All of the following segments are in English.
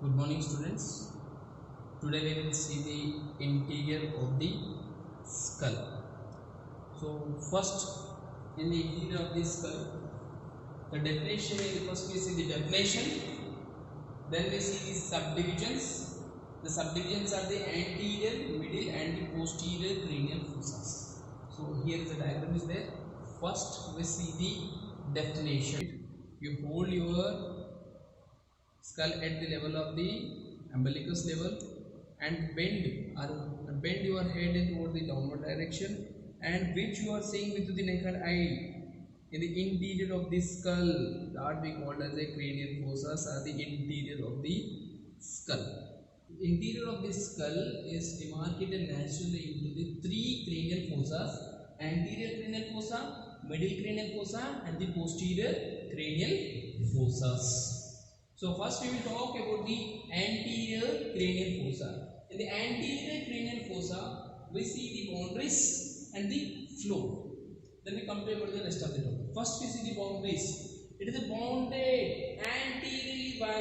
Good morning, students. Today we will see the interior of the skull. So first, in the interior of the skull, the definition. First we see the definition, then we see the subdivisions. The subdivisions are the anterior, middle and the posterior cranial fossas. So here is the diagram is there. First we see the definition. You hold your skull at the level of the umbilicus level and bend your head toward the downward direction, and which you are seeing with the naked eye in the interior of the skull, that we call as a cranial fossas, or the interior of the skull. The interior of the skull is demarcated naturally into the three cranial fossas: anterior cranial fossa, middle cranial fossa and the posterior cranial fossas. So first we will talk about the anterior cranial fossa. In the anterior cranial fossa, we see the boundaries and the floor. Then we compare about the rest of the topic. First we see the boundaries. It is bounded anteriorly by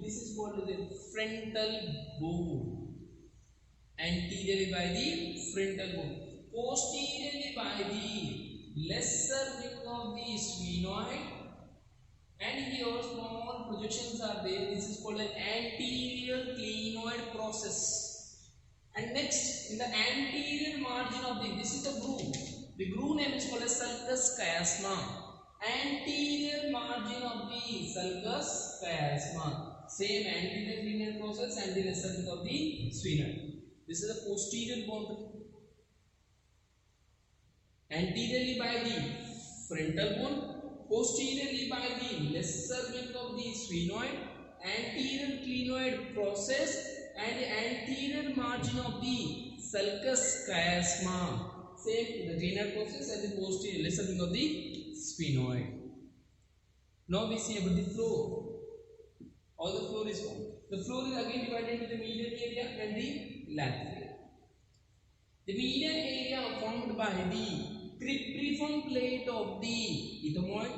this is called the frontal bone. Anteriorly by the frontal bone. Posteriorly by the lesser wing of the sphenoid. And here small projections are there. This is called an anterior clinoid process. And next, in the anterior margin of this is the groove. The groove name is called as sulcus chiasma. Anterior margin of the sulcus chiasma. Same anterior clinoid process and the lesser wing of the sphenoid. This is the posterior boundary. Anteriorly by the frontal bone, posteriorly by the lesser wing of the sphenoid, anterior clinoid process and the anterior margin of the sulcus chiasma. Same the clinoid process and the posterior lesser wing of the sphenoid. Now we see about the floor. How the floor is formed. The floor is again divided into the median area and the lateral area. The median area formed by the cribriform plate of the ethmoid,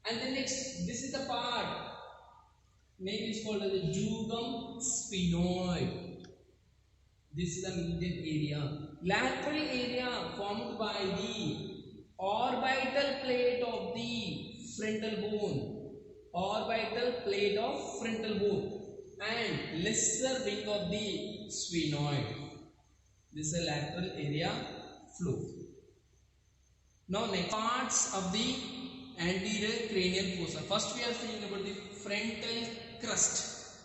and the next, this is the part name is called as the jugum sphenoid. This is the median area. Lateral area formed by the orbital plate of the frontal bone, orbital plate of frontal bone and lesser wing of the sphenoid. This is a lateral area floor. Now next, parts of the anterior cranial fossa. First we are saying about the frontal crust.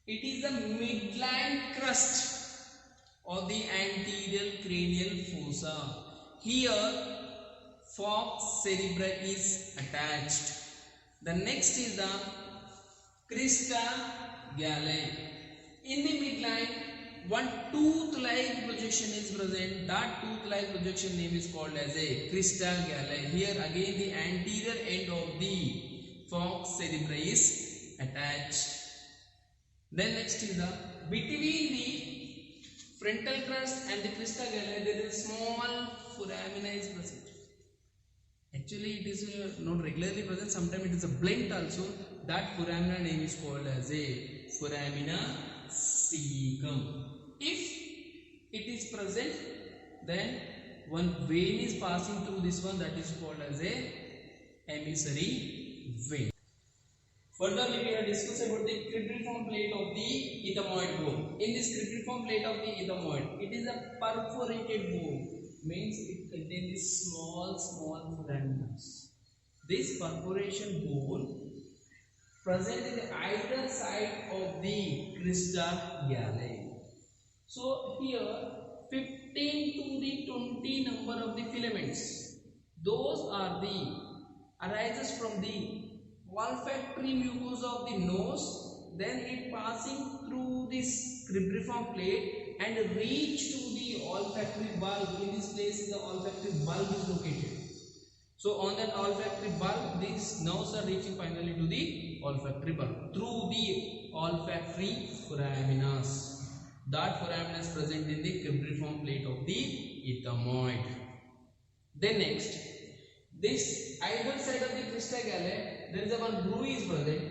It is the midline crust of the anterior cranial fossa. Here falx cerebri is attached. The next is the crista galli. In the midline, one tooth-like projection is present. That tooth-like projection name is called as a crista galli. Here again the anterior end of the falx cerebri is attached. Then next is the between the frontal crust and the crista galli there is a small foramina is present. Actually it is not regularly present. Sometimes it is a blend also. That foramina name is called as a foramina cecum. If it is present, then one vein is passing through this one, that is called as a emissary vein. Further, we will discuss about the cribriform plate of the ethmoid bone. In this cribriform plate of the ethmoid, it is a perforated bone. Means it contains small foraminas. This perforation bone present in either side of the crista galli. So here 15 to the 20 number of the filaments. Those are the arises from the olfactory mucosa of the nose. Then it passing through this cribriform plate and reach to the olfactory bulb. In this place the olfactory bulb is located. So on that olfactory bulb, these nerves are reaching finally to the olfactory bulb through the olfactory foraminas. That foramina is present in the cribriform plate of the ethmoid. Then next, this either side of the crista galli, there is a one groove is present.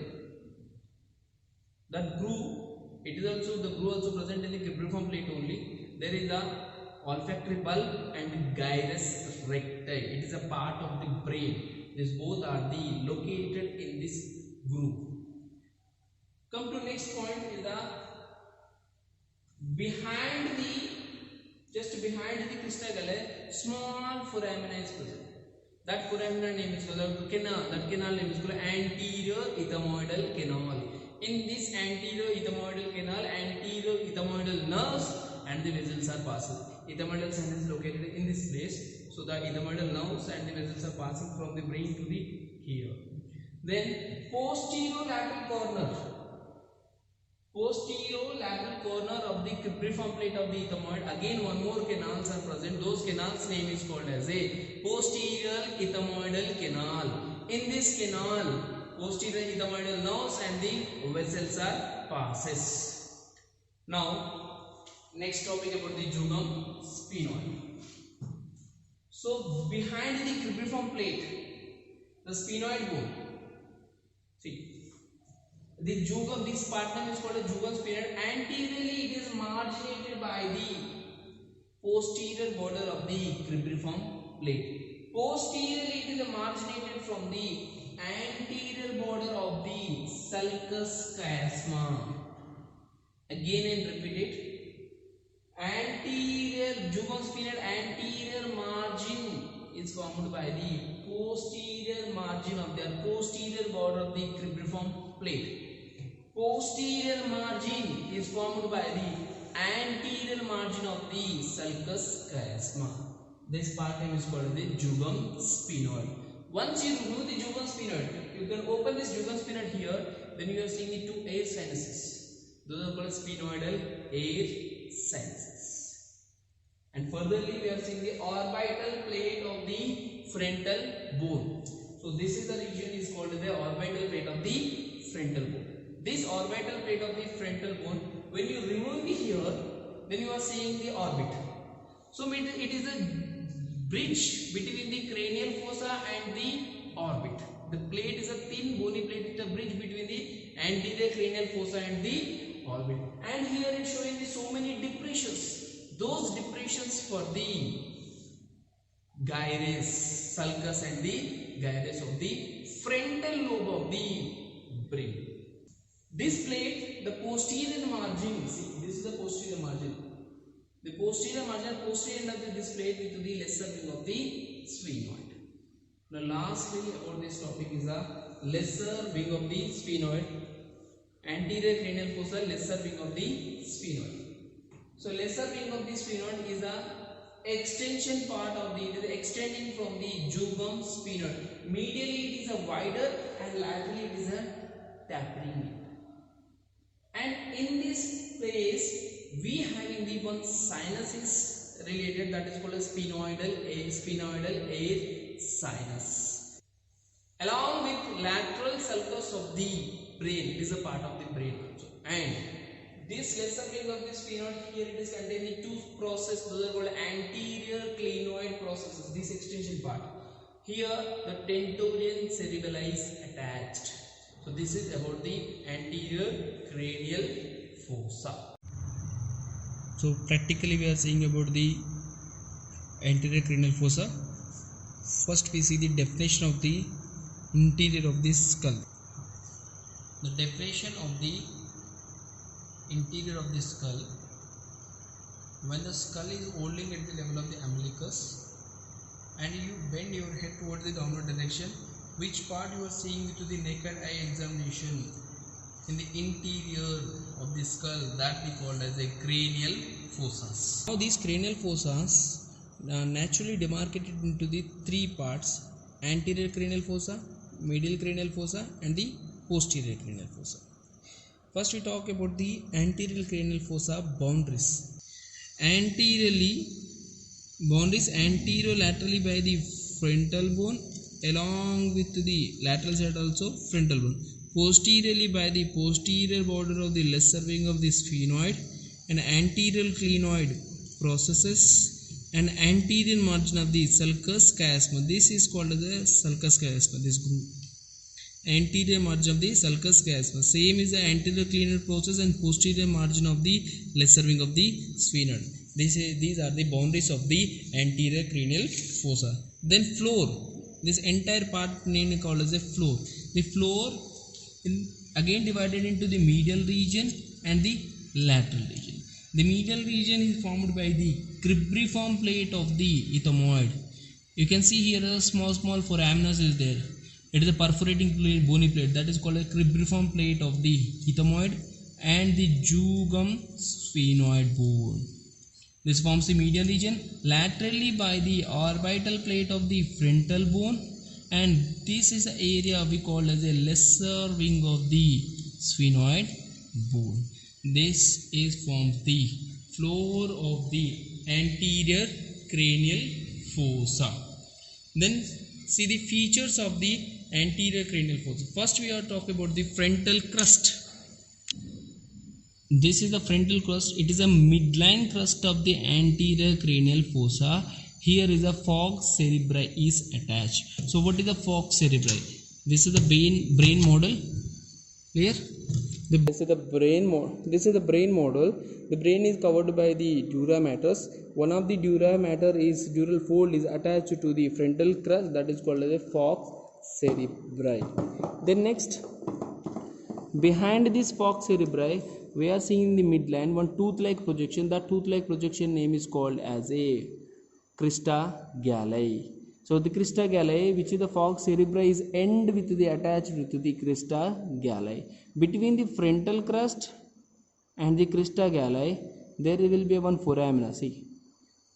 The groove, it is also the groove also present in the cribriform plate only. There is a olfactory bulb and the gyrus recti. It is a part of the brain. These both are the located in this groove. Come to next point is the just behind the crista gale small foramina is present. That foramina name is called canal. That canal name is called anterior ethmoidal canal. In this anterior ethmoidal canal, anterior ethmoidal nerves and the vessels are passing. Ethmoidal sinus is located in this place. So the ethmoidal nerves and the vessels are passing from the brain to the here. Then posterior lateral corner of the cribriform plate of the ethmoid. Again one more canals are present. Those canals name is called as a posterior ethmoidal canal. In this canal, posterior ethmoidal nerves and the vessels are passes. Now next topic about the jugum sphenoid. So behind the cribriform plate, the sphenoid bone. See, the jugum, this part name is called a jugum sphenoid. Anteriorly, it is marginated by the posterior border of the cribriform plate. Posteriorly, it is marginated from the anterior border of the sulcus chiasma. Again and repeat it. Anterior jugum sphenoid, anterior margin is formed by the posterior margin of the posterior border of the cribriform plate. Posterior margin is formed by the anterior margin of the sulcus chiasma. This part name is called the jugum sphenoid. Once you remove the jugum sphenoid, you can open this jugum sphenoid here. Then you are seeing the two air sinuses. Those are called sphenoidal air sinuses. And furtherly, we are seeing the orbital plate of the frontal bone. So this is the region is called the orbital plate of the frontal bone. This orbital plate of the frontal bone, when you remove the here, then you are seeing the orbit. So it is a bridge between the cranial fossa and the orbit. The plate is a thin bony plate. It's a bridge between the anterior cranial fossa and the orbit. And here it's showing the so many depressions. Those depressions for the gyrus, sulcus and the gyrus of the frontal lobe of the brain. This plate, the posterior margin, see, this is the posterior margin. The posterior margin, posterior end of this plate with the lesser wing of the sphenoid. Now lastly about this topic is the lesser wing of the sphenoid. Anterior cranial fossa, lesser wing of the sphenoid. So lesser wing of the sphenoid is a extension part of the, it is extending from the jugum sphenoid. Medially it is a wider and laterally it is a tapering. And in this place we having the one sinus is related, that is called a sphenoidal air sinus. Along with lateral sulcus of the brain, it is a part of the brain also. And this lesser wing of the sphenoid, here it is containing two processes, those are called anterior clinoid processes, this extension part. Here the tentorian cerebelli is attached. So this is about the anterior cranial fossa. So practically we are seeing about the anterior cranial fossa. First we see the definition of the interior of the skull. The definition of the interior of the skull: when the skull is holding at the level of the umbilicus and you bend your head towards the downward direction, which part you are seeing to the naked eye examination in the interior of the skull, that we call as a cranial fossas. Now these cranial fossas are naturally demarcated into the three parts: anterior cranial fossa, medial cranial fossa and the posterior cranial fossa. First we talk about the anterior cranial fossa boundaries. Boundaries anterolaterally by the frontal bone, along with the lateral side also frontal bone. Posteriorly by the posterior border of the lesser wing of the sphenoid and anterior clinoid processes and anterior margin of the sulcus chiasma. This is called the sulcus chiasma, this groove. anterior margin of the sulcus chiasma. Same is the anterior clinoid process and posterior margin of the lesser wing of the sphenoid. These are the boundaries of the anterior cranial fossa. Then floor. This entire part named called as a floor. The floor again divided into the medial region and the lateral region. The medial region is formed by the cribriform plate of the ethmoid. You can see here a small foraminus is there. It is a perforating plate, bony plate, that is called a cribriform plate of the ethmoid and the jugum sphenoid bone. This forms the medial region. Laterally by the orbital plate of the frontal bone, and this is the area we call as a lesser wing of the sphenoid bone. This is forms the floor of the anterior cranial fossa. Then see the features of the anterior cranial fossa. First we are talking about the frontal crust. This is the frontal crust. It is a midline crust of the anterior cranial fossa. Here is a falx cerebri is attached. So what is the falx cerebri? This is the brain model. Clear? This is the brain model. The brain is covered by the dura mater. One of the dura mater is dural fold is attached to the frontal crust, that is called as a falx cerebri. Then next, behind this falx cerebri, we are seeing in the midline one tooth-like projection. That tooth-like projection name is called as a crista galli. So the crista galli, which is the falx cerebri, is end with the attached with the crista galli. Between the frontal crust and the crista galli, there will be one foramina. See,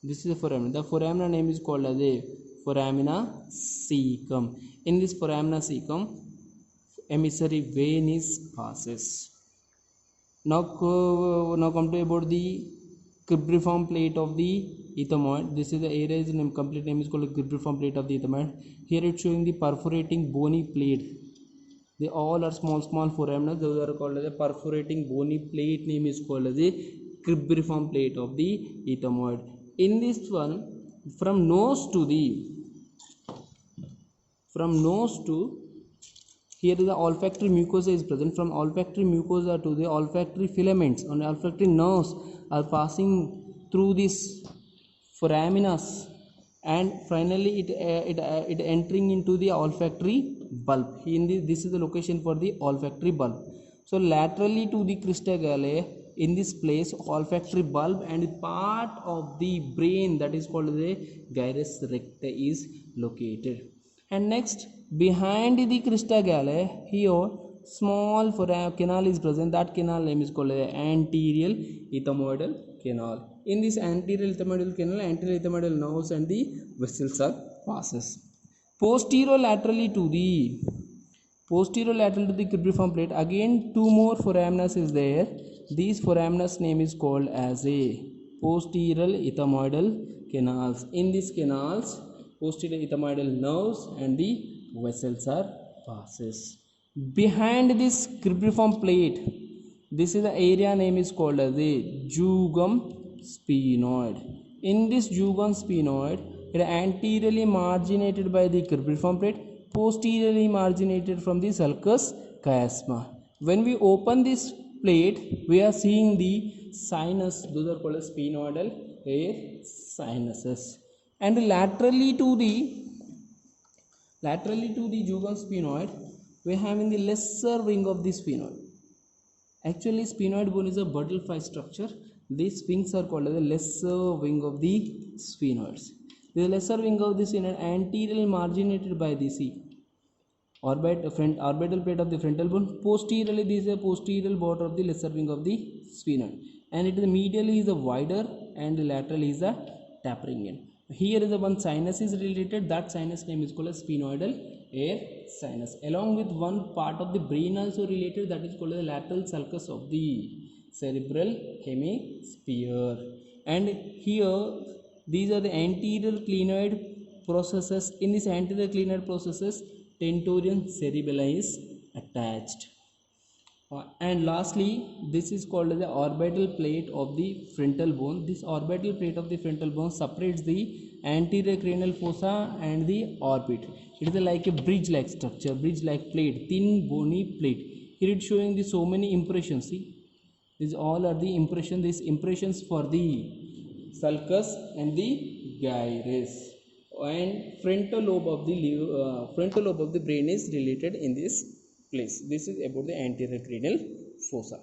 this is a foramina. The foramina name is called as a foramina caecum. In this foramina caecum, emissary vein is passes. Now come to about the cribriform plate of the ethmoid. This is the area, is name, complete name is called cribriform plate of the ethmoid. Here it's showing the perforating bony plate. They all are small foramina. Those are called as a perforating bony plate. Name is called as a cribriform plate of the ethmoid. In this one, from nose to here is the olfactory mucosa is present. From olfactory mucosa to the olfactory filaments and olfactory nerves are passing through this foraminas, and finally it entering into the olfactory bulb. This is the location for the olfactory bulb. So laterally to the crista galli, in this place, olfactory bulb and part of the brain, that is called the gyrus recta, is located. And next, behind the crista galli, here small canal is present. That canal name is called the anterior ethmoidal canal. In this anterior ethmoidal canal, anterior ethmoidal nerves and the vessels are passes. Posterolateral to the cribriform plate, again two more foraminas is there. These foraminas name is called as a posterior ethmoidal canals. In these canals, posterior ethmoidal nerves and the vessels are passes. Behind this cribriform plate, this is the area name is called as a jugum sphenoid. In this jugum sphenoid, it is anteriorly marginated by the cribriform plate, posteriorly marginated from the sulcus chiasma. When we open this plate, we are seeing the sinus. Those are called as sphenoidal air sinuses. And laterally to the jugum sphenoid, we have in the lesser wing of the sphenoid. Actually, sphenoid bone is a butterfly structure. These wings are called as the lesser wing of the sphenoids. The lesser wing of the sphenoid anteriorly marginated by the orbital plate of the frontal bone. Posteriorly, this is a posterior border of the lesser wing of the sphenoid, and it is medially is a wider and laterally is a tapering end. Here is the one sinus is related. That sinus name is called as sphenoidal air sinus. Along with one part of the brain also related, that is called as the lateral sulcus of the cerebral hemisphere. And here these are the anterior clinoid processes. In this anterior clinoid processes, tentorium cerebelli is attached. And lastly, this is called as the orbital plate of the frontal bone. This orbital plate of the frontal bone separates the anterior cranial fossa and the orbit. It is like a bridge-like structure, bridge-like plate, thin bony plate. Here it is showing the so many impressions. See, these all are the impression. These impressions for the sulcus and the gyrus. And frontal lobe of the frontal lobe of the brain is related in this place. This is about the anterior cranial fossa.